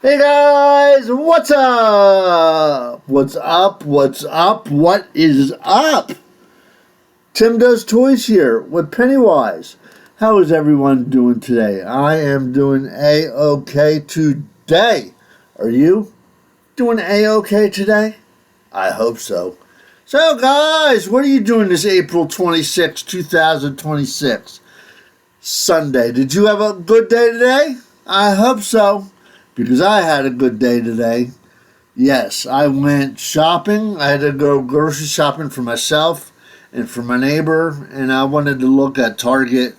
Hey guys, what's up? What's up? What's up? What is up? Tim Does Toys here with Pennywise. How is everyone doing today? I am doing A-OK today. Are you doing A-OK today? I hope so. So guys, what are you doing this April 26, 2026? Sunday. Did you have a good day today? I hope so, because I had a good day today. Yes, I went shopping. I had to go grocery shopping for myself and for my neighbor, and I wanted to look at Target,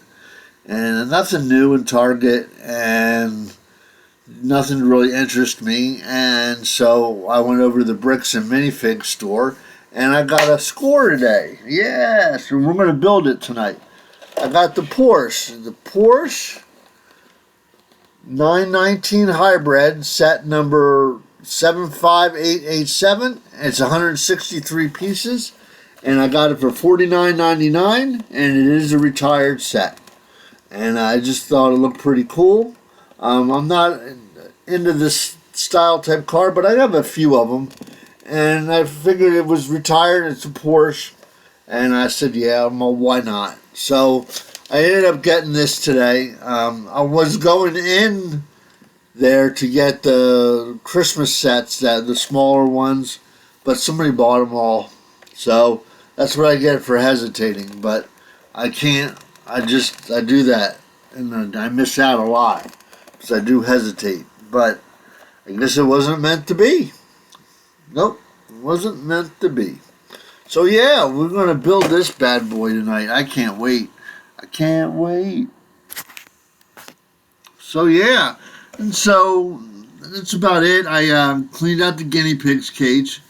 and nothing new in Target, and nothing really interested me, and so I went over to the Bricks and Minifig store, and I got a score today. Yes, and we're going to build it tonight. I got the Porsche 919 Hybrid set number 75887. It's 163 pieces, and I got it for $49.99, and it is a retired set. And I just thought it looked pretty cool. I'm not into this style type car, but I have a few of them, and I figured it was retired. It's a Porsche. And I said, yeah, well, why not? So I ended up getting this today. I was going in there to get the Christmas sets, the smaller ones, but somebody bought them all. So that's what I get for hesitating. But I can't. I do that, and I miss out a lot because I do hesitate. But I guess it wasn't meant to be. Nope, it wasn't meant to be. So yeah, we're going to build this bad boy tonight. I can't wait. I can't wait. So yeah, and so that's about it. I cleaned out the guinea pig's cage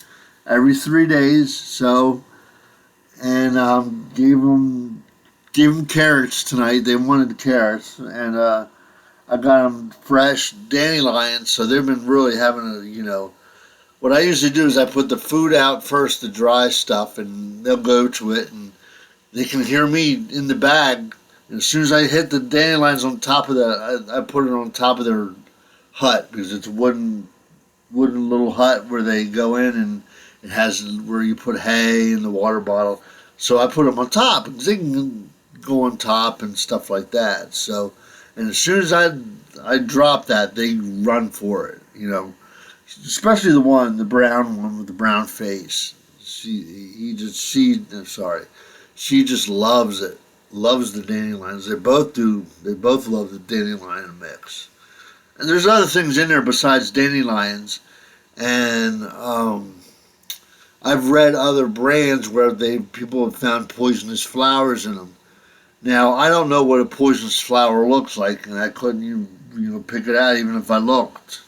every 3 days. So, and gave them carrots tonight. They wanted the carrots, and I got them fresh dandelions. So they've been really having a. What I usually do is I put the food out first, the dry stuff, and they'll go to it, and they can hear me in the bag. And as soon as I hit the dandelions on top of that, I put it on top of their hut, because it's a wooden little hut where they go in, and it has where you put hay and the water bottle. So I put them on top, because they can go on top and stuff like that. So, and as soon as I drop that, they run for it, Especially the brown one with the brown face. She just loves it. Loves the dandelions. They both do. They both love the dandelion mix. And there's other things in there besides dandelions. And I've read other brands where people have found poisonous flowers in them. Now I don't know what a poisonous flower looks like, and I couldn't pick it out even if I looked.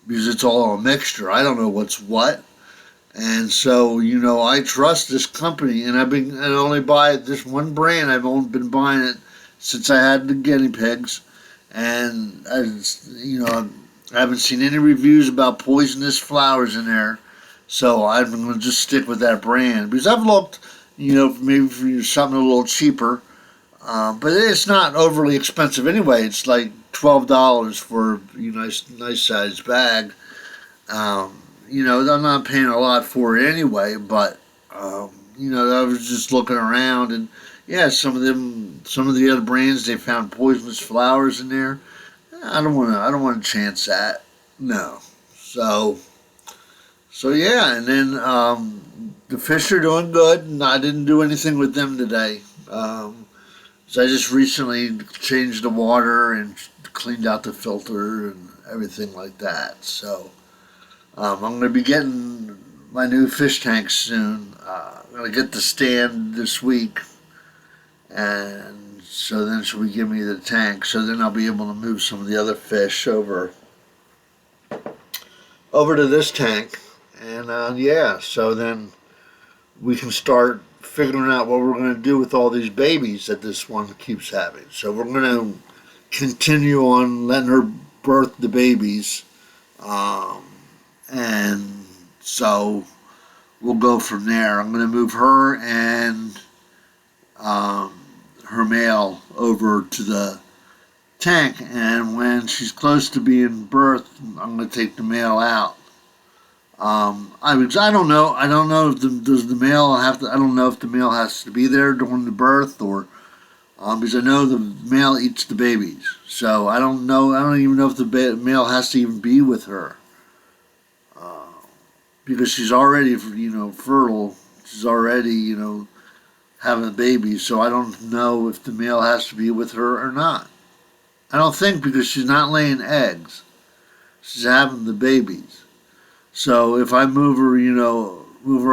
Because it's all a mixture. I don't know what's what. And so, I trust this company, and I only buy this one brand. I've only been buying it since I had the guinea pigs. And, I haven't seen any reviews about poisonous flowers in there. So I'm going to just stick with that brand. Because I've looked, maybe for something a little cheaper. But it's not overly expensive anyway. It's like $12 for nice sized bag. I'm not paying a lot for it anyway. But I was just looking around, and yeah, some of the other brands, they found poisonous flowers in there. I don't want to chance that. No. So yeah, and then the fish are doing good, and I didn't do anything with them today. So I just recently changed the water and cleaned out the filter and everything like that. So I'm going to be getting my new fish tank soon. I'm going to get the stand this week, and so then she'll give me the tank. So then I'll be able to move some of the other fish over to this tank, and yeah. So then we can start figuring out what we're going to do with all these babies that this one keeps having. So we're going to continue on letting her birth the babies, and so we'll go from there. I'm going to move her and her male over to the tank, and when she's close to being birthed, I'm going to take the male out. I don't know. I don't know if does the male have to. I don't know if the male has to be there during the birth, or because I know the male eats the babies. So I don't know. I don't even know if the male has to even be with her, uh, because she's already fertile. She's already having a baby. So I don't know if the male has to be with her or not. I don't think, because she's not laying eggs. She's having the babies. So if I move her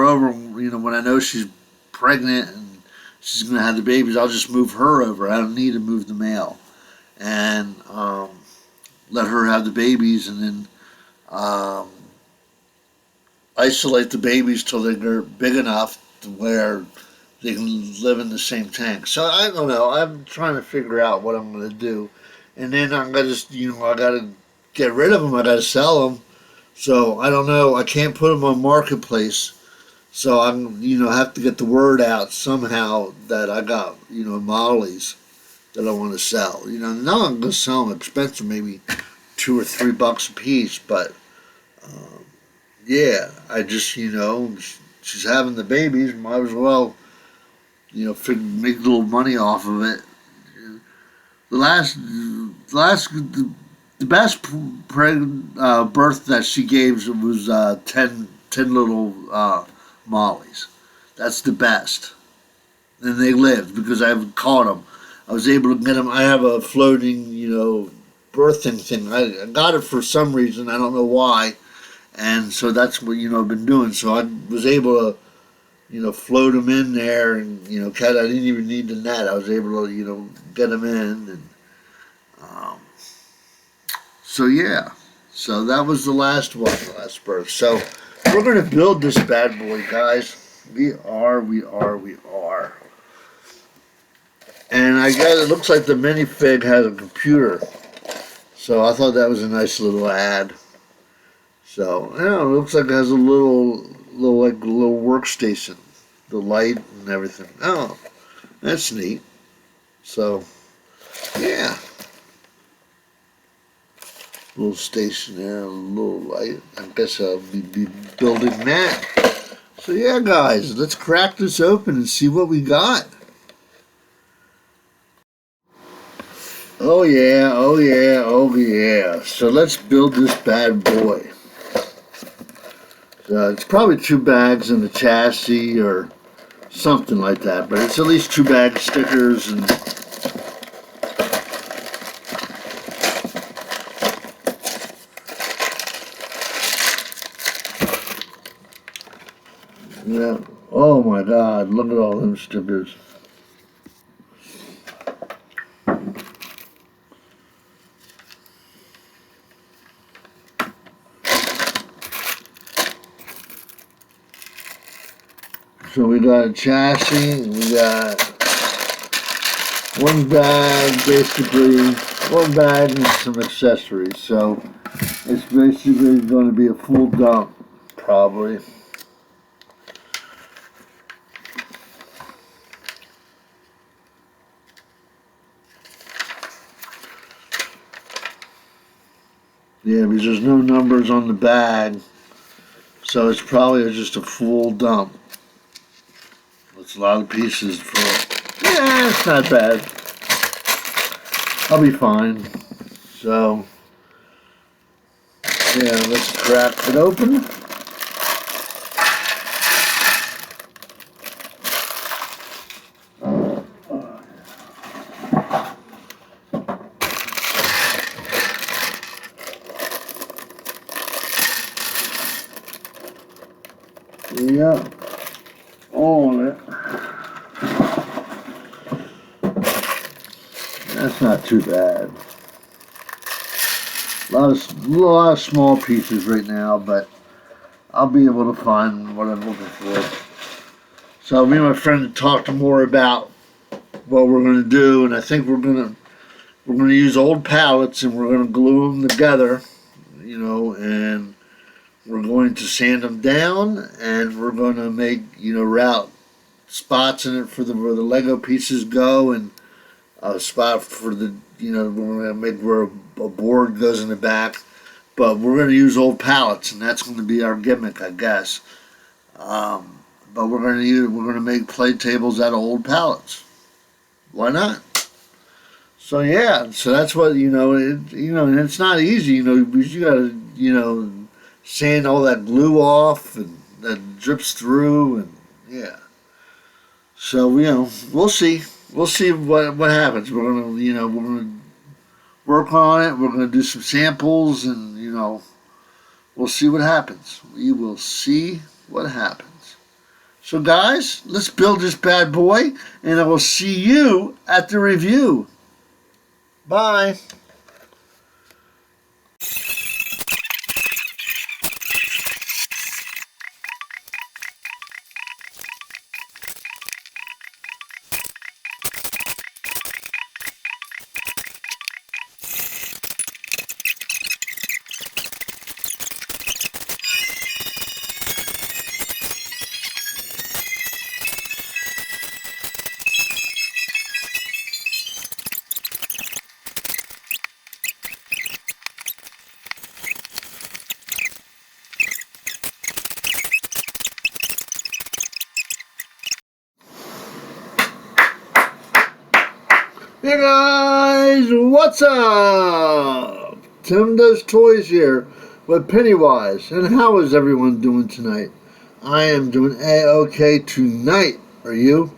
over, when I know she's pregnant and she's going to have the babies, I'll just move her over. I don't need to move the male, and let her have the babies, and then isolate the babies till they're big enough to where they can live in the same tank. So I don't know. I'm trying to figure out what I'm going to do, and then I'm going to I got to get rid of them. I got to sell them. So I don't know. I can't put them on Marketplace. So I'm have to get the word out somehow that I got mollies that I want to sell. Now I'm going to sell them expensive, maybe $2 or $3 a piece. But yeah, I just she's having the babies. Might as well make a little money off of it. The best birth that she gave was 10 little mollies. That's the best. And they lived because I caught them. I was able to get them. I have a floating, birthing thing. I got it for some reason. I don't know why. And so that's what, I've been doing. So I was able to, float them in there, and, I didn't even need the net. I was able to, get them in. And so yeah. So that was the last one, the last birth. So we're going to build this bad boy, guys. We are. And I guess it looks like the minifig has a computer. So I thought that was a nice little ad. So, yeah, it looks like it has a little workstation. The light and everything. Oh, that's neat. So, yeah. Little station there, a little light. I guess I'll be building that. So yeah, guys, let's crack this open and see what we got. Oh yeah. So let's build this bad boy. So it's probably 2 bags in the chassis or something like that, but it's at least 2 bag stickers and yeah. Oh my God, look at all them stickers. So we got a chassis, and we got 1 bag, basically 1 bag and some accessories. So it's basically going to be a full dump, probably. Yeah, because there's no numbers on the bag, so it's probably just a full dump. That's a lot of pieces for. Yeah, it's not bad. I'll be fine. So, yeah, let's crack it open. Yeah, all of it. That's not too bad. A lot of small pieces right now, but I'll be able to find what I'm looking for. So me and my friend talked more about what we're going to do, and I think we're going to use old pallets and we're going to glue them together, and we're going to sand them down, and we're going to make route spots in it for where the Lego pieces go, and a spot for the, we're going to make where a board goes in the back. But we're going to use old pallets, and that's going to be our gimmick, I guess. But we're going to make play tables out of old pallets. Why not? So yeah, so that's what and it's not easy, because you got to sand all that glue off and that drips through, and yeah. So we'll see. We'll see what happens. We're gonna work on it. We're gonna do some samples, and we'll see what happens. We will see what happens. So guys, let's build this bad boy, and I will see you at the review. Bye. Hey guys, what's up? Tim Does Toys here with Pennywise, and how is everyone doing tonight? I am doing A-OK tonight. Are you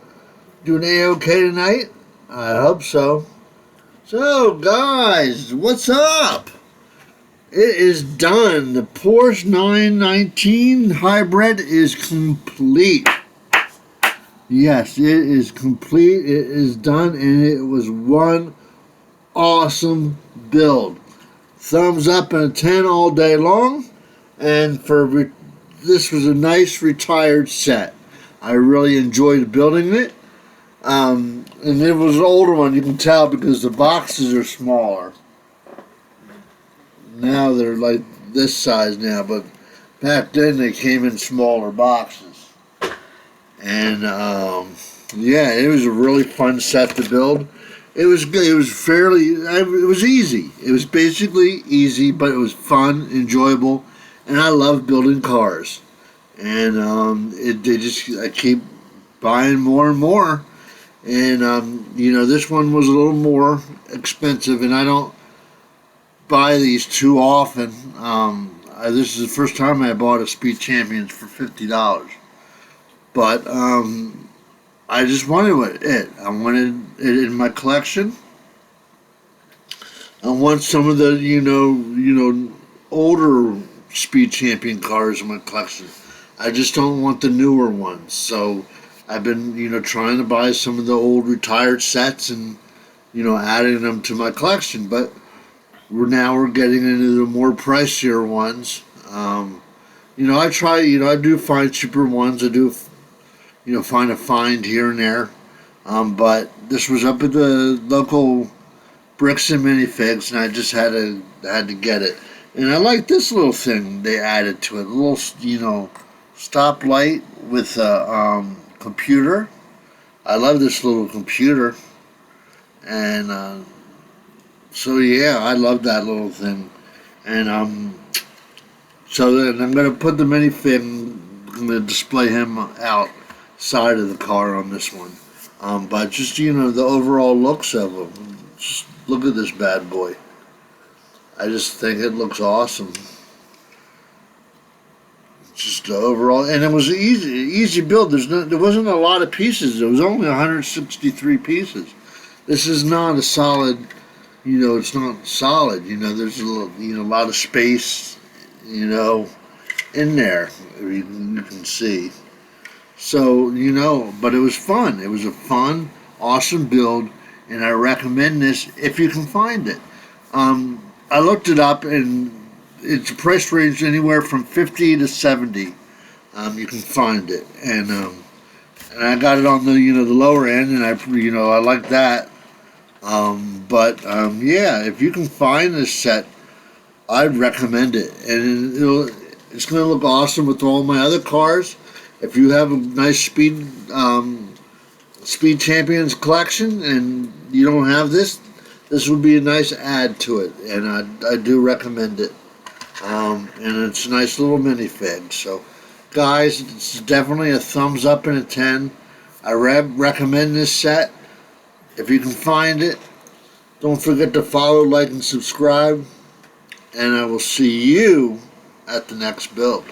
doing A-OK tonight? I hope so. So guys, what's up? It is done. The Porsche 919 Hybrid is complete. Yes, it is complete. It is done, and it was one awesome build. Thumbs up and a 10 all day long. And this was a nice retired set. I really enjoyed building it. And it was an older one, you can tell, because the boxes are smaller. Now they're like this size now, but back then they came in smaller boxes. And yeah, it was a really fun set to build. It was good. It was easy. It was basically easy, but it was fun, enjoyable, and I love building cars. And I keep buying more and more. And this one was a little more expensive, and I don't buy these too often. This is the first time I bought a Speed Champions for $50. But I just wanted it. I wanted it in my collection. I want some of the older Speed Champion cars in my collection. I just don't want the newer ones. So I've been trying to buy some of the old retired sets and adding them to my collection. But we're getting into the more pricier ones. I try. I do find cheaper ones. I do. Find a find here and there. But this was up at the local Bricks and Minifigs, and I just had to get it. And I like this little thing they added to it. A little, stoplight with a computer. I love this little computer. And so, yeah, I love that little thing. And so then I'm going to put the minifig, I'm going to display him out side of the car on this one. But just the overall looks of them, just look at this bad boy. I just think it looks awesome. Just the overall, and it was easy build. There wasn't a lot of pieces. There was only 163 pieces. This is not a solid, it's not solid. There's a lot of space, in there. You can see. So, but it was fun. It was a fun, awesome build, and I recommend this if you can find it. I looked it up, and it's a price range anywhere from 50 to 70. You can find it, and I got it on the the lower end, and I like that. Yeah, if you can find this set, I'd recommend it, and it's going to look awesome with all my other cars. If you have a nice Speed Speed Champions collection and you don't have this, this would be a nice add to it, and I do recommend it. And it's a nice little minifig. So, guys, it's definitely a thumbs up and a 10. I recommend this set. If you can find it, don't forget to follow, like, and subscribe. And I will see you at the next build.